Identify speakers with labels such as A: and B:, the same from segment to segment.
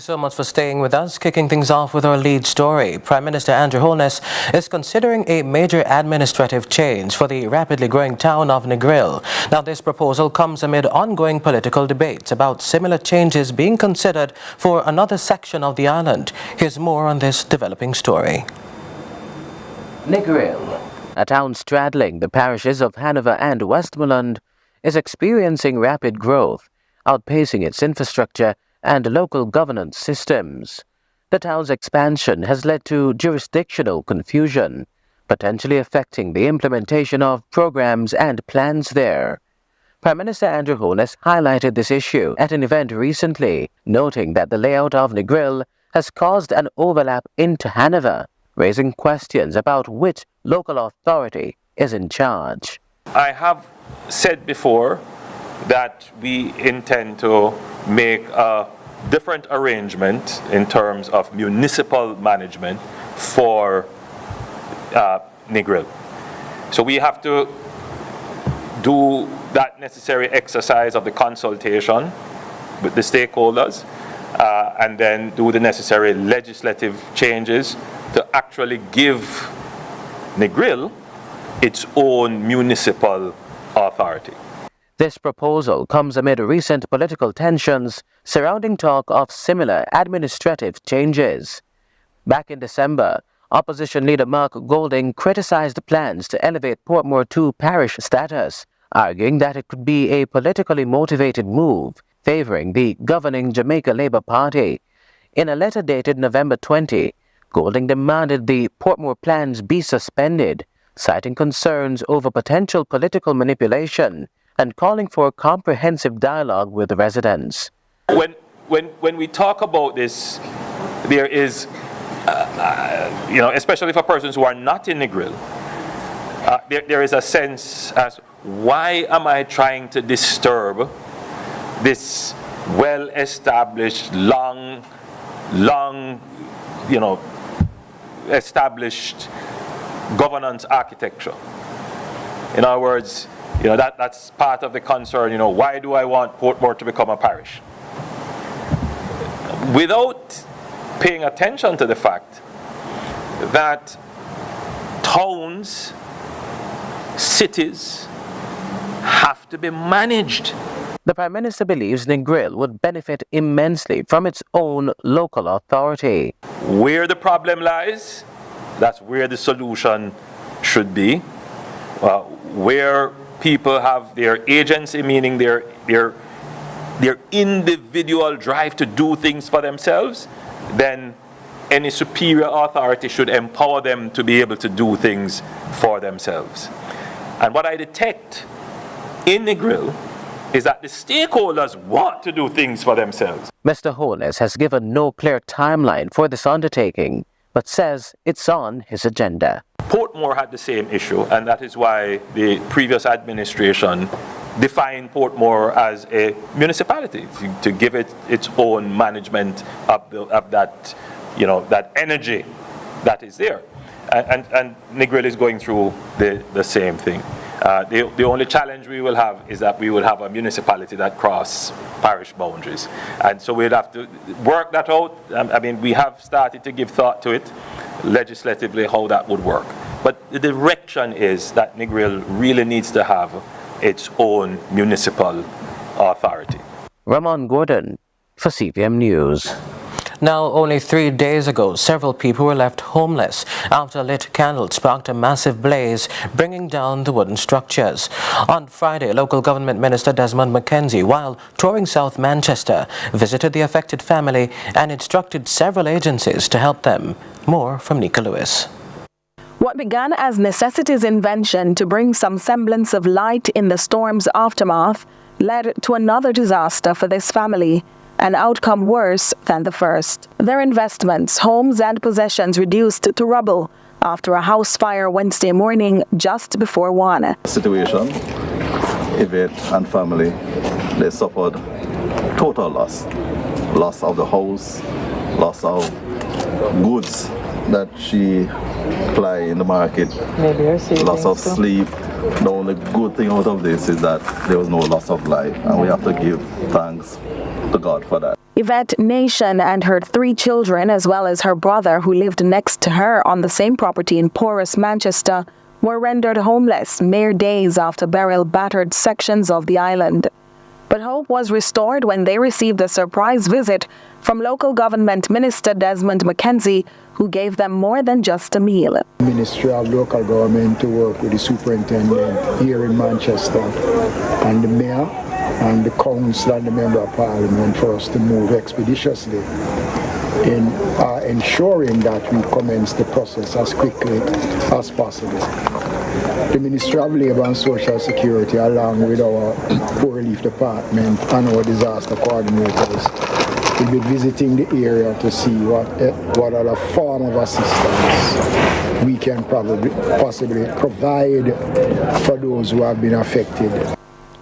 A: Thank you so much for staying with us. Kicking things off with our lead story. Prime Minister Andrew Holness is considering a major administrative change for the rapidly growing town of Negril. Now, this proposal comes amid ongoing political debates about similar changes being considered for another section of the island. Here's more on this developing story.
B: Negril, a town straddling the parishes of Hanover and Westmoreland, is experiencing rapid growth, outpacing its infrastructure and local governance systems. The town's expansion has led to jurisdictional confusion, potentially affecting the implementation of programs and plans there. Prime Minister Andrew Holness highlighted this issue at an event recently, noting that the layout of Negril has caused an overlap into Hanover, raising questions about which local authority is in charge.
C: I have said before that we intend to make a different arrangement in terms of municipal management for Negril. So we have to do that necessary exercise of the consultation with the stakeholders and then do the necessary legislative changes to actually give Negril its own municipal authority.
B: This proposal comes amid recent political tensions surrounding talk of similar administrative changes. Back in December, opposition leader Mark Golding criticized the plans to elevate Portmore to parish status, arguing that it could be a politically motivated move favoring the governing Jamaica Labour Party. In a letter dated November 20, Golding demanded the Portmore plans be suspended, citing concerns over potential political manipulation and calling for comprehensive dialogue with the residents.
C: When we talk about this, there is, especially for persons who are not in Negril, there is a sense as, why am I trying to disturb this well-established, established governance architecture? In other words, that's part of the concern. Why do I want Portmore to become a parish? Without paying attention to the fact that towns, cities have to be managed.
B: The Prime Minister believes Negril would benefit immensely from its own local authority.
C: Where the problem lies, that's where the solution should be. Where people have their agency, meaning their individual drive to do things for themselves, then any superior authority should empower them to be able to do things for themselves. And what I detect in Negril is that the stakeholders want to do things for themselves.
B: Mr. Holness has given no clear timeline for this undertaking, but says it's on his agenda.
C: Portmore had the same issue, and that is why the previous administration defined Portmore as a municipality, to give it its own management of that, that energy that is there. And Negril is going through the same thing. The only challenge we will have is that we will have a municipality that crosses parish boundaries. And so we'll have to work that out. We have started to give thought to it legislatively, how that would work. But the direction is that Negril really needs to have its own municipal authority.
B: Ramon Gordon for CVM News.
A: Now, only 3 days ago, several people were left homeless after a lit candle sparked a massive blaze, bringing down the wooden structures. On Friday, local government minister Desmond McKenzie, while touring South Manchester, visited the affected family and instructed several agencies to help them. More from Nika Lewis.
D: What began as necessity's invention to bring some semblance of light in the storm's aftermath led to another disaster for this family, an outcome worse than the first. Their investments, homes and possessions reduced to rubble after a house fire Wednesday morning just before 1.
E: Situation, Yvette and family, they suffered total loss. Loss of the house, loss of goods that she apply in the market, loss of sleep. The only good thing out of this is that there was no loss of life, and we have to give thanks to God for that.
D: Yvette Nation and her 3 children, as well as her brother who lived next to her on the same property in porous Manchester, were rendered homeless mere days after Beryl battered sections of the island. But hope was restored when they received a surprise visit from local government minister Desmond McKenzie, who gave them more than just a meal.
F: Ministry of Local Government to work with the superintendent here in Manchester and the mayor and the council and the member of parliament for us to move expeditiously in ensuring that we commence the process as quickly as possible. The Ministry of Labour and Social Security, along with our Poor Relief Department and our disaster coordinators, will be visiting the area to see what other form of assistance we can possibly provide for those who have been affected.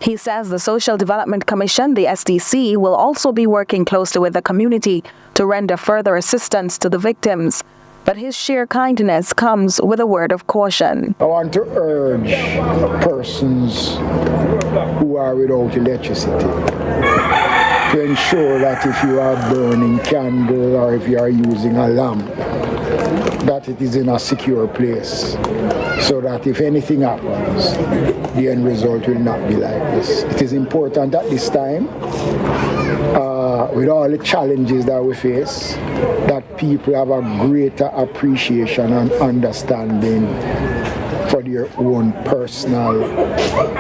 D: He says the Social Development Commission, the SDC, will also be working closely with the community to render further assistance to the victims. But his sheer kindness comes with a word of caution.
F: I want to urge persons who are without electricity to ensure that if you are burning candle or if you are using a lamp, that it is in a secure place, so that if anything happens, the end result will not be like this. It is important at this time, with all the challenges that we face, that people have a greater appreciation and understanding for their own personal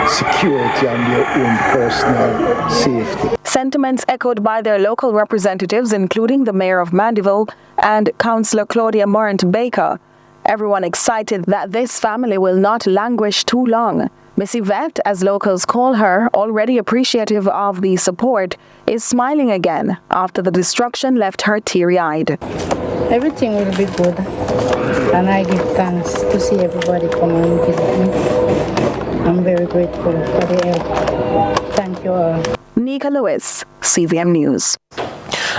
F: security and their own personal safety.
D: Sentiments echoed by their local representatives, including the Mayor of Mandeville and Councillor Claudia Morant-Baker. Everyone excited that this family will not languish too long. Miss Yvette, as locals call her, already appreciative of the support, is smiling again after the destruction left her teary-eyed.
G: Everything will be good, and I give thanks to see everybody come and visit me. I'm very grateful for the help. Thank you all.
D: Nika Lewis, CVM News.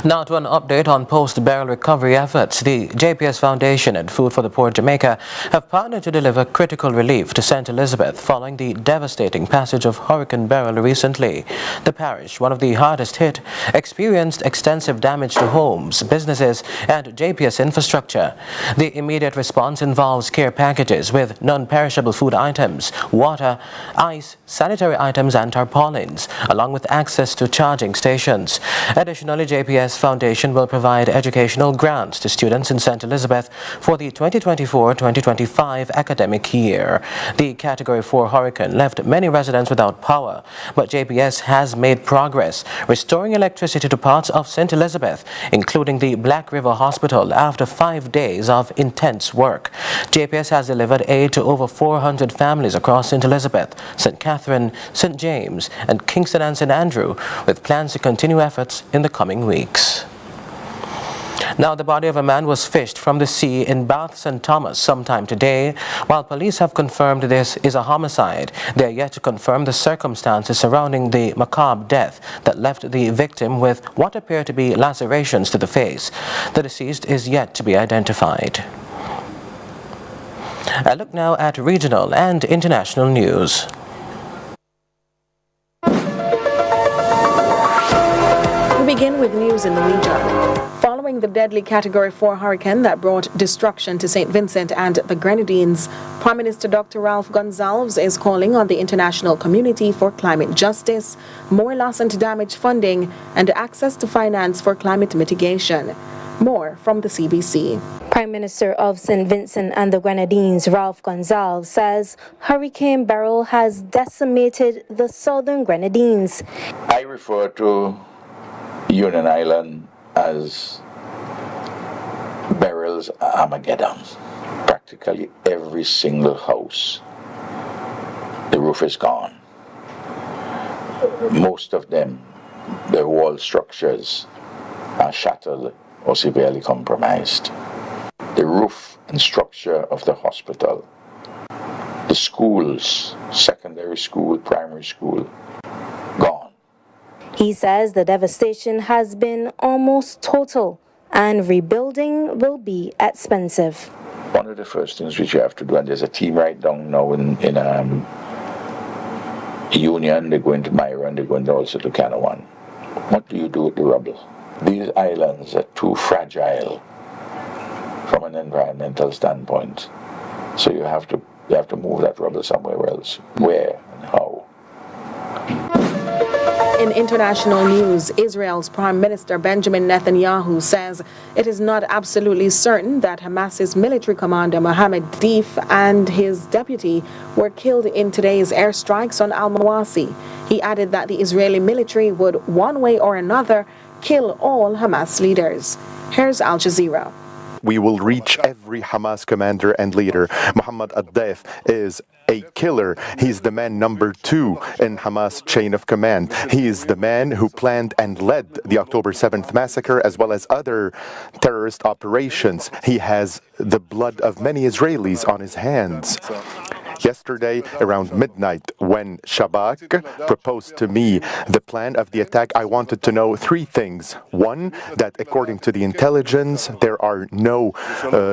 A: Now to an update on post-Beryl recovery efforts. The JPS Foundation and Food for the Poor Jamaica have partnered to deliver critical relief to St. Elizabeth following the devastating passage of Hurricane Beryl recently. The parish, one of the hardest hit, experienced extensive damage to homes, businesses and JPS infrastructure. The immediate response involves care packages with non-perishable food items, water, ice, sanitary items and tarpaulins, along with access to charging stations. Additionally, JPS Foundation will provide educational grants to students in St. Elizabeth for the 2024-2025 academic year. The Category 4 hurricane left many residents without power, but JPS has made progress, restoring electricity to parts of St. Elizabeth, including the Black River Hospital, after 5 days of intense work. JPS has delivered aid to over 400 families across St. Elizabeth, St. Catherine, St. James, and Kingston and St. Andrew, with plans to continue efforts in the coming weeks. Now, the body of a man was fished from the sea in Bath St. Thomas sometime today. While police have confirmed this is a homicide, they are yet to confirm the circumstances surrounding the macabre death that left the victim with what appear to be lacerations to the face. The deceased is yet to be identified. A look now at regional and international news. We begin with news in the region. Following the deadly Category 4 hurricane that brought destruction to St. Vincent and the Grenadines, Prime Minister Dr. Ralph Gonsalves is calling on the international community for climate justice, more loss and damage funding, and access to finance for climate mitigation. More from the CBC.
H: Prime Minister of St. Vincent and the Grenadines, Ralph Gonsalves, says Hurricane Beryl has decimated the southern Grenadines.
I: I refer to Union Island as Beryl's Armageddon. Practically every single house, the roof is gone. Most of them, the wall structures are shattered or severely compromised. The roof and structure of the hospital, the schools, secondary school, primary school, gone.
H: He says the devastation has been almost total and rebuilding will be expensive.
I: One of the first things which you have to do, and there's a team right down now in Union, they're going to Myra and they're going to also to Canawan. What do you do with the rubble? These islands are too fragile from an environmental standpoint. So you have to move that rubble somewhere else. Where and how?
D: In international news, Israel's Prime Minister Benjamin Netanyahu says it is not absolutely certain that Hamas's military commander Mohammed Deif and his deputy were killed in today's airstrikes on al-Mawasi. He added that the Israeli military would, one way or another, kill all Hamas leaders. Here's Al Jazeera.
J: We will reach every Hamas commander and leader. Mohammed Deif is a killer. He's the man number 2 in Hamas chain of command. He is the man who planned and led the October 7th massacre as well as other terrorist operations. He has the blood of many Israelis on his hands. Yesterday, around midnight, when Shabak proposed to me the plan of the attack, I wanted to know 3 things. 1, that according to the intelligence, there are no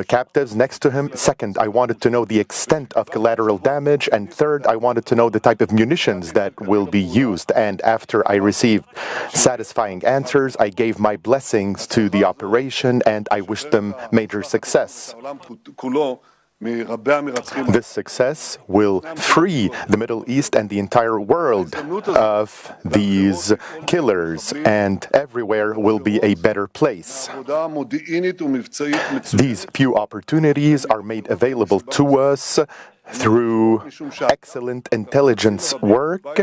J: captives next to him. 2nd, I wanted to know the extent of collateral damage. And 3rd, I wanted to know the type of munitions that will be used. And after I received satisfying answers, I gave my blessings to the operation and I wished them major success. This success will free the Middle East and the entire world of these killers, and everywhere will be a better place. These few opportunities are made available to us through excellent intelligence work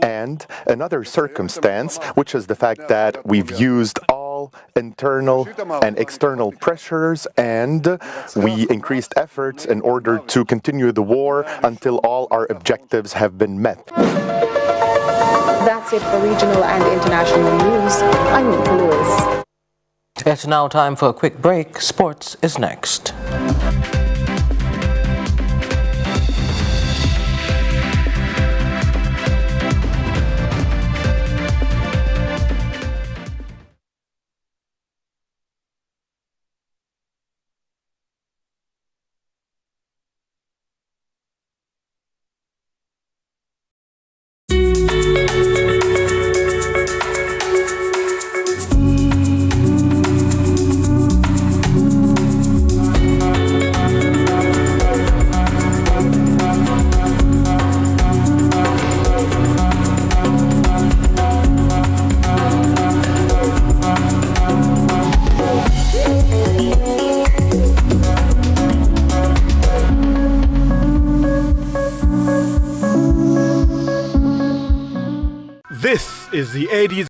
J: and another circumstance, which is the fact that we've used all internal and external pressures and we increased efforts in order to continue the war until all our objectives have been met.
D: That's it for regional and international news. I'm Nico Lewis.
A: It's now time for a quick break. Sports is next.
K: This is the 80s.